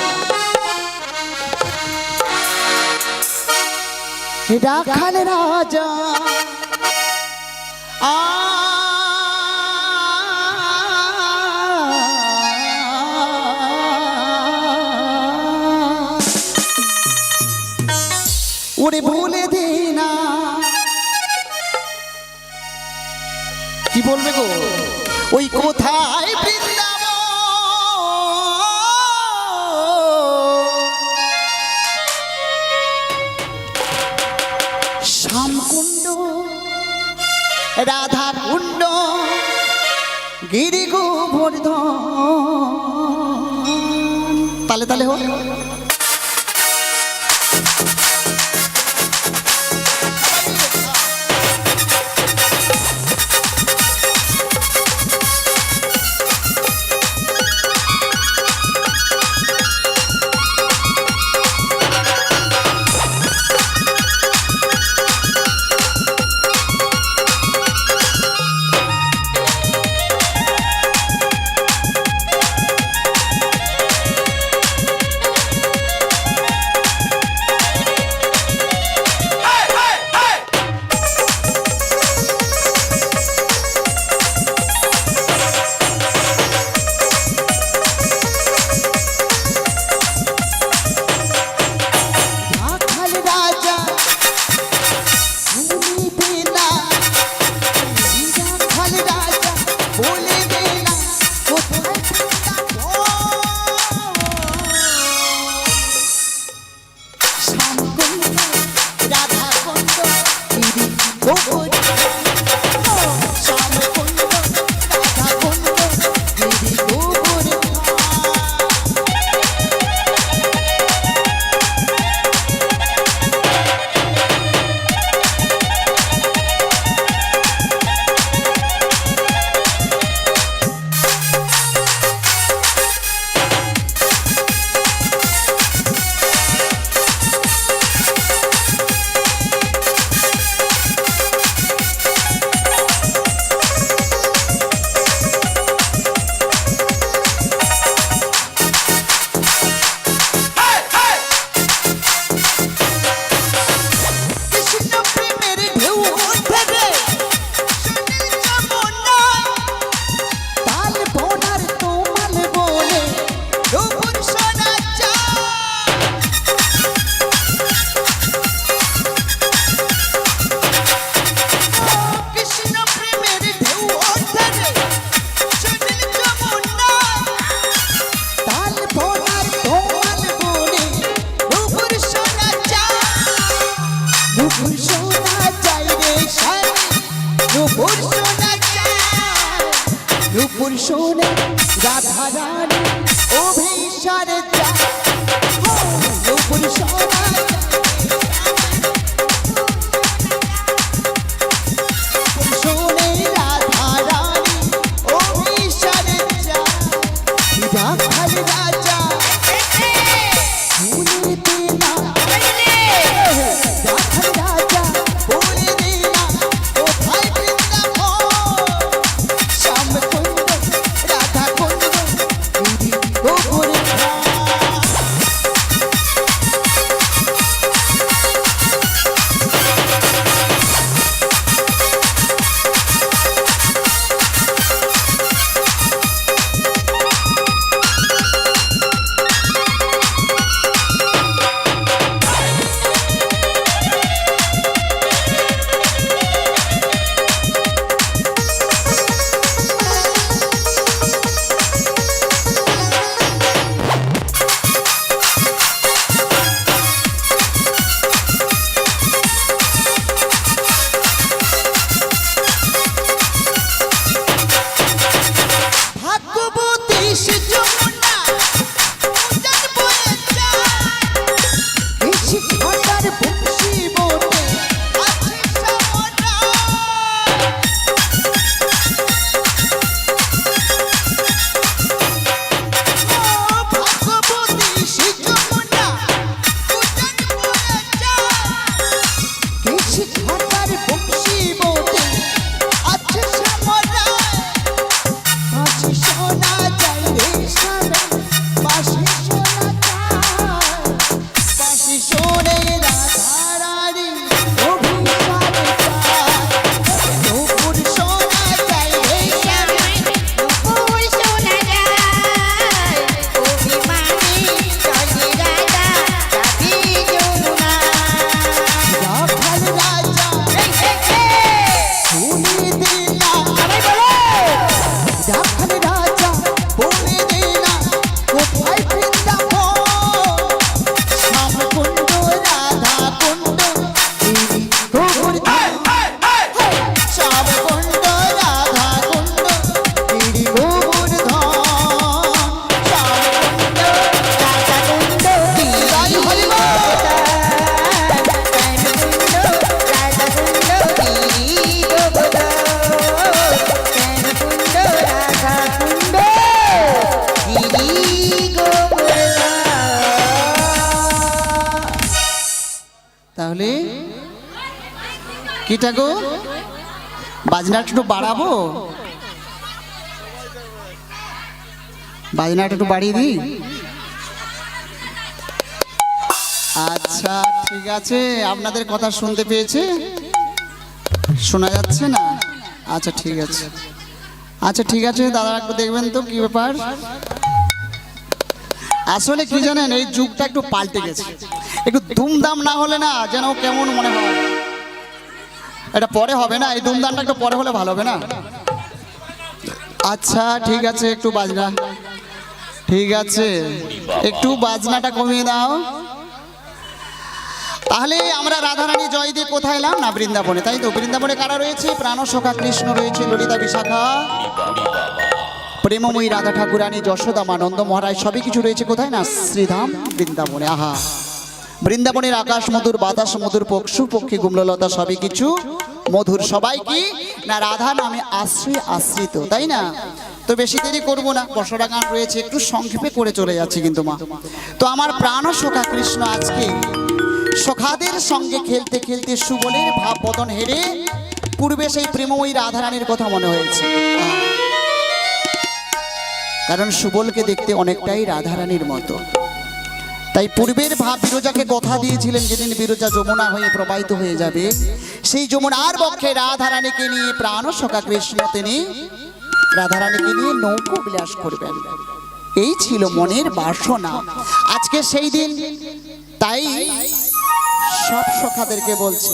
Speaker 1: রাখাল রাজা ওরে ভুলে দে না, কি বলবে গো? ওই কোথায় বৃন্দাবন, শ্যামকুণ্ড, রাধা কুণ্ড, গিরি গোবর্ধন। তালে তালে হোক। শোনে রাধা রানী অভিসার যায় নূপুর শোনা শোনে রাধা রানী অভিসার যায় রাখাল রাজা ভুলে দিনা রাখাল রাজা ভুলে দিনা কোথায় বৃন্দাবন শ্যাম কুণ্ড রাধা কুণ্ড দিদি গোপুর ভাগ্যবতী সে যমুনা উজান বয়ে যায় এসে ঘটার বংশী মোটে আছে সামনা ভাগ্যবতী সে যমুনা উজান বয়ে যায় এসে ঘটার বংশী মোটে আছে সামনা বাঁশি শোনা যায় রে সারা বাঁশি শোনা যায় বাঁশি শোনে রাধা রানী অভিসার যায় নূপুর শোনা যায় রে সারা
Speaker 2: নূপুর শোনা যায় অভিমানী চলে রাধা রাধি যমুনা
Speaker 1: রাখাল রাজা ভুলে দিনা রাখাল রাজা ভুলে দিনা কোথায় বৃন্দাবন শ্যাম কুণ্ড রাধা কুণ্ড দিদি গোপুর শ্যাম কুণ্ড রাধা কুণ্ড দিদি গোপুর শ্যাম কুণ্ড
Speaker 2: রাধা কুণ্ড
Speaker 1: জয় হরি বল।
Speaker 2: রাধা কুণ্ড দিদি গোবধ কুণ্ড রাধা কুণ্ড দিদি গোবধ
Speaker 1: তাহলে কিটা গো বাজনাটা একটু বাড়াবো বাজনাটা একটু বাড়িয়ে দিই আচ্ছা ঠিক আছে আপনাদের কথা শুনতে পেয়েছে শোনা যাচ্ছে না আচ্ছা ঠিক আছে দাদা একটু দেখবেন তো কি ব্যাপার আসলে কি জানেন এই যুগটা একটু পাল্টে গেছে একটু ধুমধাম না হলে না যেন কেমন মনে হয় এটা পরে হবে না এই ধুমধামটা একটু পরে হলে ভালো হবে না আচ্ছা ঠিক আছে একটু বাজনা ঠিক আছে একটু বাজনাটা কমিয়ে দাও তাহলে আমরা রাধারানী জয় দিয়ে কোথায় এলাম না বৃন্দাবনে তাই তো বৃন্দাবনে কারা রয়েছে প্রাণসখা কৃষ্ণ রয়েছে ললিতা বিশাখা প্রেমময়ী রাধা ঠাকুরানী যশোদা মা নন্দ মহারাজ সবই কিছু রয়েছে কোথায় না শ্রীধাম বৃন্দাবনে আহা বৃন্দাবনের আকাশ মধুর বাতাস মধুর পক্ষু পক্ষী গুমললতা সবই কিছু মধুর সবাই কি না রাধা নামে আশ্রিত তাই না তো বেশি দেরি করবো না 10টা গান রয়েছে একটু সংক্ষেপে করে চলে যাচ্ছি কিন্তু মা তো আমার প্রাণ সখা কৃষ্ণ আজকে সখাদের সঙ্গে খেলতে খেলতে সুবলের ভাব বদন হেরে পূর্বে সেই প্রেমময়ী রাধারানীর কথা মনে হয়েছে কারণ সুবলকে দেখতে অনেকটাই রাধারানীর মতো তাই পূর্বের ভাব বিরজাকে কথা দিয়েছিলেন যেদিন বিরজা যমুনা হয়ে প্রবাহিত হয়ে যাবে সেই যমুনার বক্ষে রাধারানীকে নিয়ে প্রাণ সখা কৃষ্ণ তিনি রাধারানীকে নিয়ে নৌকো বিলাস করবেন এই ছিল মনের বাসনা আজকে সেই দিন তাই সব সখাদেরকে বলছে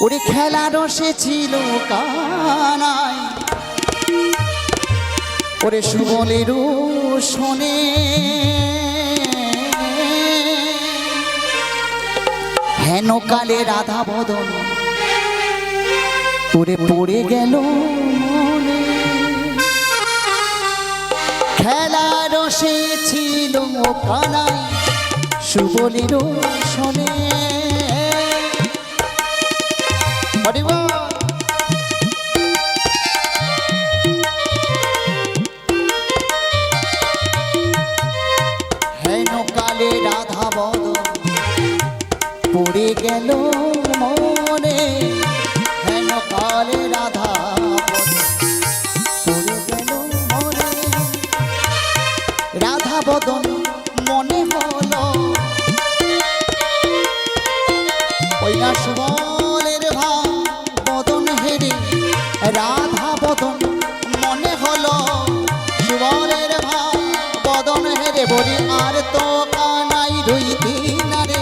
Speaker 1: ওরে খেলা রসে ছিল কানাই ওরে সুবলের শোনে হেন কালে রাধা বদন ওরে পড়ে গেল মনে হেলা রসে ছিল কানাই সুবলের শোনে হেন কালে রাধা বদ পড়ে গেল মনে হেন কালে রাধা পড়ে গেল মনে রাধা বদন মনে হলো ওই না সুবলের ভাব বদন হেরে রাধা বদন মনে হলো সুবলের ভাব বদন হেরে বলি আর তো কানাই রইতি না রে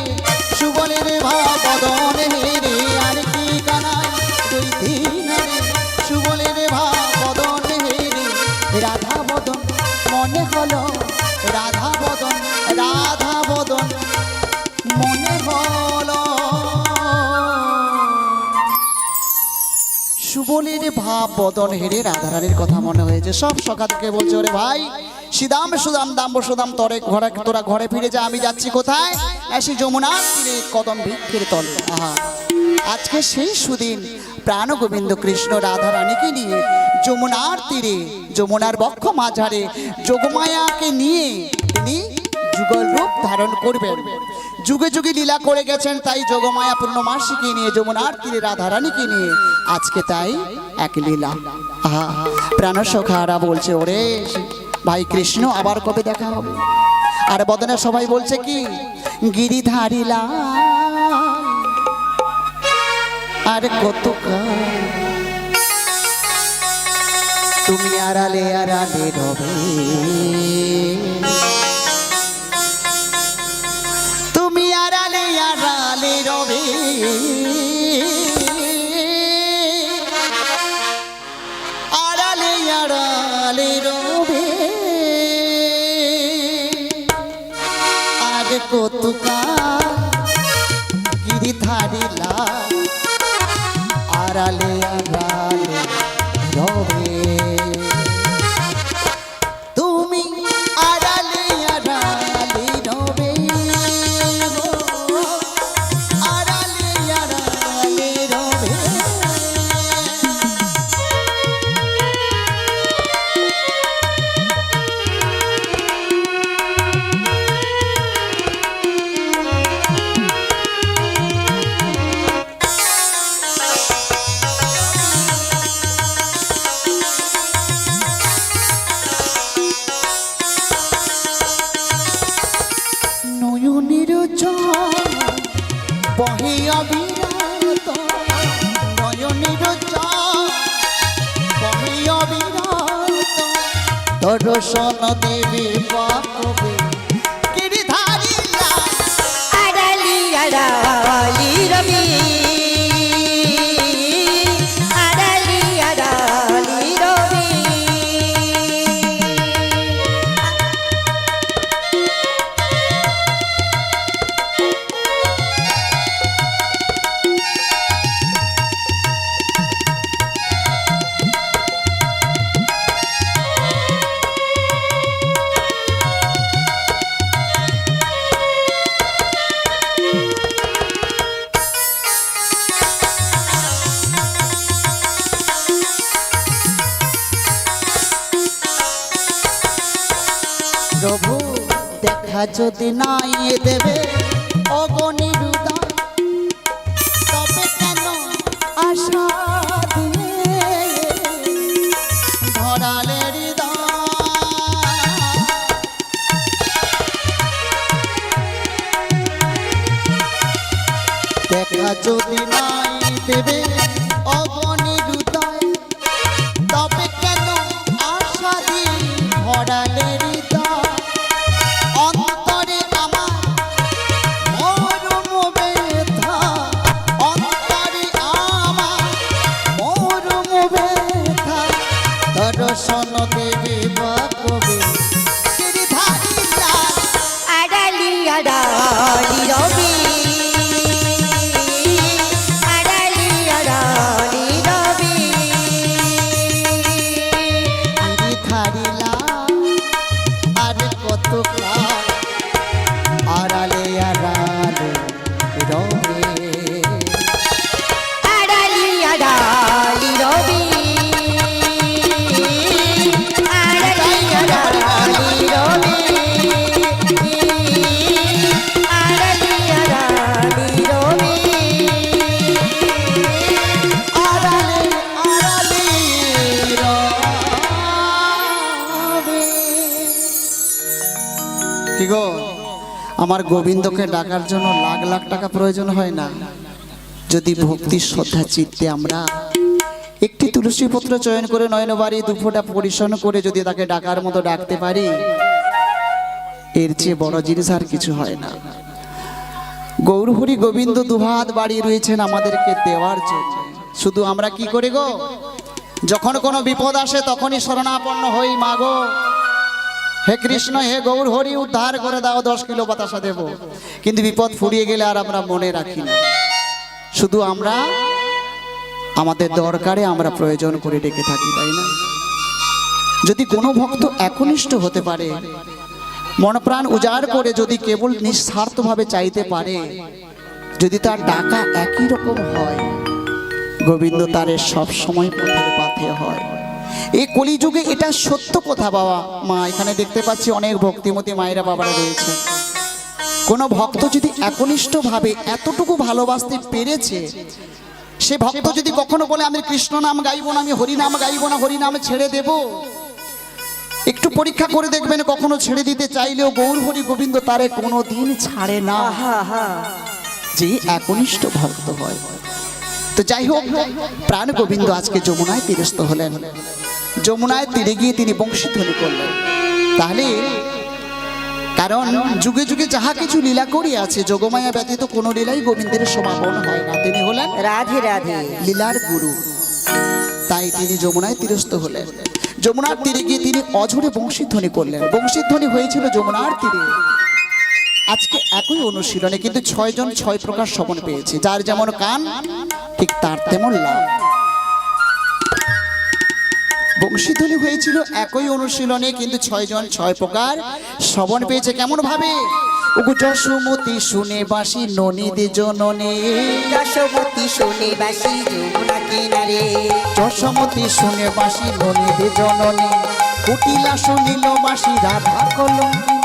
Speaker 1: সুবলের ভাব বদন হেরে আর কি কানাই রইতি না রে সুবলের ভাব বদন হেরে রাধা বদন মনে হলো রাধা বদন মনে হলো সুবলের ভাব বদন হেরে রাধারানীর কথা মনে হয়েছে সব সখাতকে বলছে ওরে ভাই সিদাম সুদাম দাম সুদাম তরে ঘরে তোরা ঘরে ফিরে যা আমি যাচ্ছি কোথায় এসে যমুনার তীরে কদম বৃক্ষের তলে আহা আজকে সেই সুদিন প্রাণ গোবিন্দ কৃষ্ণ রাধারানীকে নিয়ে যমুনার তীরে যমুনার বক্ষ মাঝারে যোগমায়াকে নিয়ে তিনি যুগল রূপ ধারণ করবেন যুগে যুগে লীলা করে গেছেন তাই যোগমায়া পূর্ণমাসীকে নিয়ে যমুনার তীরে রাধারানীকে নিয়ে আজকে তাই এক লীলা আহা প্রাণ সখারা বলছে ওরে ভাই কৃষ্ণ আবার কবে দেখা হবে আর বদনে সবাই বলছে কি গিরিধারিলা আর কত তুমি আড়ালে আড়ালে রবে তুমি আড়ালে আড়ালে রবে আড়ালে আড়ালে রবে আর কত গিরিধারিলা আড়ালে আড়ালে রবে তুমি আড়ালে আড়ালে রবে আড়ালে আড়ালে রবে নয়নের জল বহে অবিরত নয়নের জল বহে অবিরত দর্শন দেবে পাবে গিরিধারিলা
Speaker 2: আড়ালি আড়ালি রবি আড়ালি আড়ালি রবি
Speaker 1: প্রভু দেখা যদি নাই দেবে অগণিরুদা তবে কেন আশা দিয়ে ধরালে দেখা যদি নাই দেবে অগণিরুদা তবে কেন আশা দিয়ে ধরালে অন্তরে আমার মরম ব্যথা অন্তরে আমার মরম ব্যথা দর্শন দেবে বা কবে গিরিধারিলা
Speaker 2: আড়ালি আড়ালি রবি আড়ালি আড়ালি রবি
Speaker 1: গিরিধারিলা আমার গোবিন্দকে ডাকার জন্য লাখ লাখ টাকা প্রয়োজন হয় না। যদি ভক্তি শ্রদ্ধা চিত্তে আমরা একটি তুলসী পত্র চয়ন করে নয়নবাড়ি দুফোঁটা পরিশন করে যদি তাকে ডাকার মতো ডাকতে পারি, এর চেয়ে বড় জিনিস আর কিছু হয় না। গৌরহরি গোবিন্দ দুহাত বাড়িয়ে রয়েছেন আমাদেরকে দেওয়ার জন্য। শুধু আমরা কি করি গো, যখন কোনো বিপদ আসে তখনই শরণাপন্ন হই, মাগো হে কৃষ্ণ হে গৌর হরি উদ্ধার করে দাও, 10 কিলো বাতাসা দেব। কিন্তু বিপদ ফুরিয়ে গেলে আর আমরা মনে রাখি না। শুধু আমরা আমাদের দরকারে আমরা প্রয়োজন করে ডেকে থাকি, তাই না? যদি কোনো ভক্ত একনিষ্ঠ হতে পারে, মন প্রাণ উজাড় করে যদি কেবল নিঃস্বার্থভাবে চাইতে পারে, যদি তার ডাকা একই রকম হয়, গোবিন্দ তারে সব সময় পথের পাথে হয়। এই কলিযুগে এটা সত্য কথা বাবা মা। এখানে দেখতে পাচ্ছি অনেক ভক্তিমতী মায়েরা বাবারা রয়েছে। কোন ভক্ত যদি একনিষ্ঠভাবে এতটুকু ভালোবাসতে পেরেছে, সে ভক্ত যদি কখনো বলে আমি কৃষ্ণ নাম গাইব না, আমি হরি নাম গাইব না, হরি নাম ছেড়ে দেব, একটু পরীক্ষা করে দেখবেন কখনো ছেড়ে দিতে চাইলেও গৌর হরি গোবিন্দ তারে কোনো দিন ছাড়ে না, যে একনিষ্ঠ ভক্ত হয়। তো যাই হোক, প্রাণ গোবিন্দ আজকে যমুনায় তীরস্থ হলেন। যমুনায় তীরে গিয়ে তিনি বংশীধ্বনি করলেন। তাহলে কারণ যুগে যুগে যাহা কিছু লীলা করিয়াছে, যোগমায়া ব্যতীত কোনো লীলাই গোবিন্দের সমাপন হয় না। তিনি হলেন
Speaker 2: রাধে রাধে
Speaker 1: লীলার গুরু। তাই তিনি যমুনায় তীরস্থ হলেন। যমুনার তীরে গিয়ে তিনি অঝরে বংশীধ্বনি করলেন। বংশীধ্বনি হয়েছিল যমুনার তীরে। আজকে একই অনুশীলনে কিন্তু 6 জন 6 প্রকার শ্রবণ পেয়েছে। যার যেমন কান ঠিক তার তেমন লাভ। বংশীধ্বনি হয়েছিল একই অনুশীলনে, কিন্তু 6 জন 6 প্রকার শ্রবণ পেয়েছে। কেমন ভাবে? ওগো যশোমতি শুনে বাসি ননীদে জননে,
Speaker 2: যশোমতি শুনে বাসি যমুনা কিনারে,
Speaker 1: যশোমতি শুনে বাসি ননীদে জননে, কুটিলা শুনিল বাসি রাধা কলঙ্কিনী,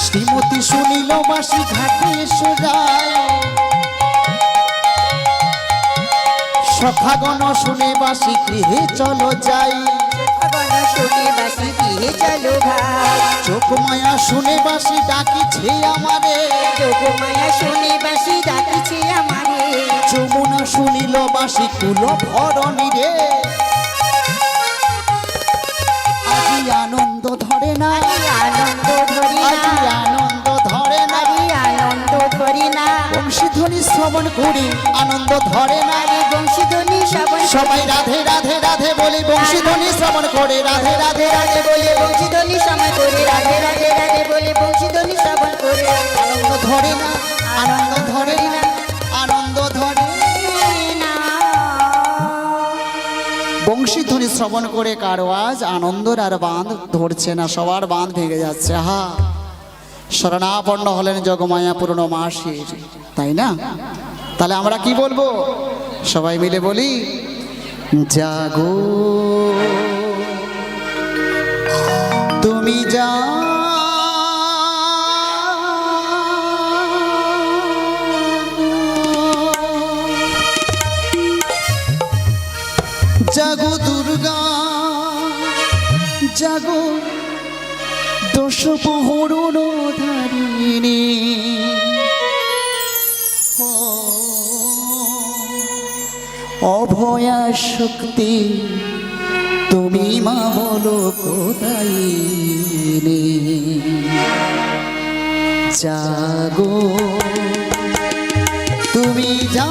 Speaker 1: শ্রীমতী শুনিল বাসি ঘাটে সোজায়, সখাগণ শুনে বাসি গৃহে চলো যাই,
Speaker 2: শুনে বাসি গৃহে চলো ভাই,
Speaker 1: যোগমায়া শুনে বাসি ডাকিছে আমারে,
Speaker 2: যোগমায়া শুনে বাসি ডাকিছে আমারে,
Speaker 1: যমুনা শুনিল বাসি কুল ভরণী রে, আজি আনন্দ ধরে না,
Speaker 2: আনন্দ ধরি
Speaker 1: আজি
Speaker 2: না,
Speaker 1: আনন্দ ধরে না,
Speaker 2: আনন্দ ধরি না,
Speaker 1: বংশীধ্বনি শ্রবণ করি আনন্দ ধরে না,
Speaker 2: বংশীধ্বনি শ্রবণ
Speaker 1: সবাই রাধে রাধে রাধে বলে বংশীধ্বনি শ্রবণ করে, রাধে রাধে রাধে বলে
Speaker 2: বংশীধ্বনি সময় করে, রাধে রাধে রাধে বলে বংশীধ্বনি শ্রবণ করে,
Speaker 1: আনন্দ ধরে না, আনন্দ ধরে না, আনন্দ ধরে
Speaker 2: না।
Speaker 1: বংশীধ্বনি শ্রবণ করে কারো আজ আনন্দর আর বাঁধ ধরছে না, সবার বাঁধ ভেঙে যাচ্ছে। হা, শরণাপন্ন হলেন যোগমায়া পূর্ণমাসীর, তাই না? তাহলে আমরা কি বলবো? সবাই মিলে বলি, জাগো তুমি যা জাগো দুর্গা জাগো দোষ প্রহরণ ধারিণী, অভয়া শক্তি তুমি মা বলো কোথায়, জাগো তুমি যা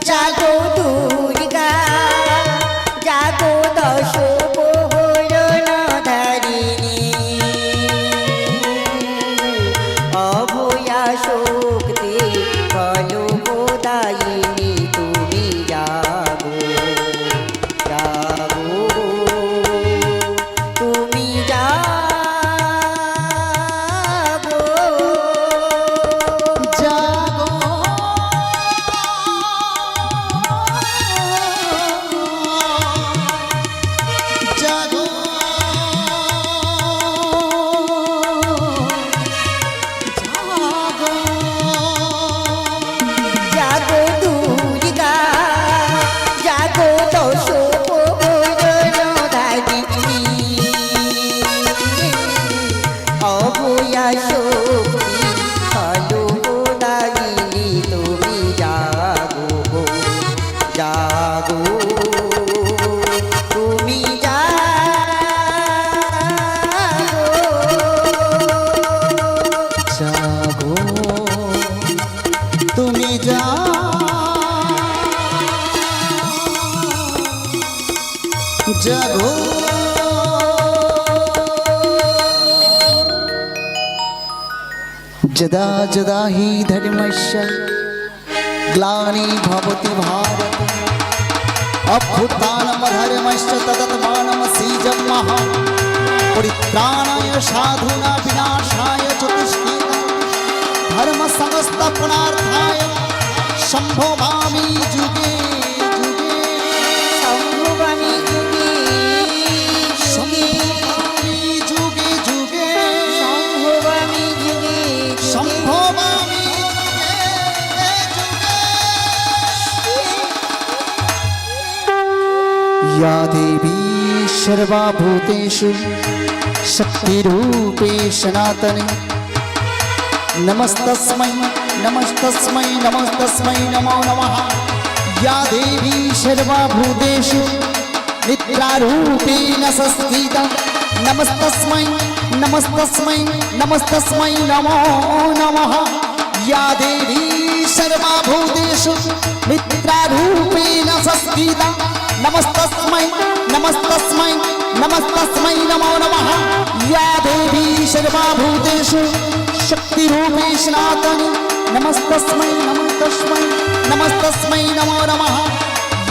Speaker 2: জাগো দুর্গা জাগো দশ প্রহরণ ধারিণী, অভয়া শক্তি বলো দায়িনী, তুমি জাগো জাগো, তুমি জাগো।
Speaker 1: জাগো যদা যদা হি ধর্মস্য গ্লানি ভবতি ভারত অভ্যুত্থানম ধর্মস্য তদাত্মানমসীজম মহা পরিত্রাণায় সাধুনা বিনাশায় চ তুষ্টিতা ধর্ম সমস্ত পুনর্থায় সম্ভবামি যুগে যুগে
Speaker 2: সম্ভবামি যুগে
Speaker 1: সম্ভবামি যুগে যুগে
Speaker 2: সম্ভবামি যুগে
Speaker 1: সম্ভবামি যুগে যুগে या देवी सर्वभूतेषु शक्तिरूपे सनातने नमस्तस्मै नमस्तस्मै नमस्तस्मै नमो नमः या देवी सर्वभूतेषु निद्रारूपेण संस्थिता नमस्तस्मै नमस्तस्मै नमस्तस्मै नमो नमः या देवी सर्वभूतेषु निद्रारूपेण संस्थिता नमस्तस्मै नमस्तस्मै नमस्तस्मै नमो नमः या देवी सर्वभूतेषु शक्तिरूपे सनातने नमस्तस्मै नमस्तस्मै नमस्तस्मै नमो नमः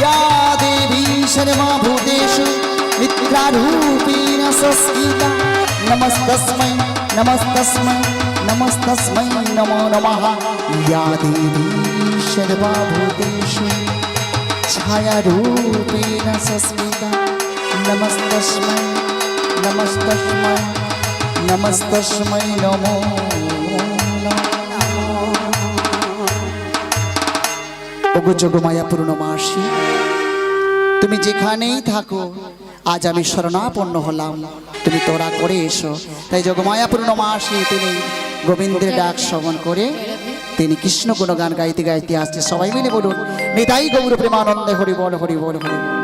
Speaker 1: या देवी सर्वभूतेषु निद्रारूपेण संस्थिता नमस्तस्मै नमस्तस्मै नमस्तस्मै नमो नमः या देवी सर्वभूतेषु छायारूपेण संस्थिता नमस्तस्मै नमस्तस्मै नमस्तस्मै नमो ওগো যোগমায়া পূর্ণমাসী তুমি যেখানেই থাকো আজ আমি শরণাপন্ন হলাম তুমি তোরা করে এসো তাই যোগমায়া পূর্ণমাসী তিনি গোবিন্দের ডাক শ্রবণ করে তিনি কৃষ্ণ গুণগান গাইতে গাইতে আসছে সবাই মিলে বলুন নিতাই গৌর প্রেমানন্দে হরি বল হরি বল হরি বল।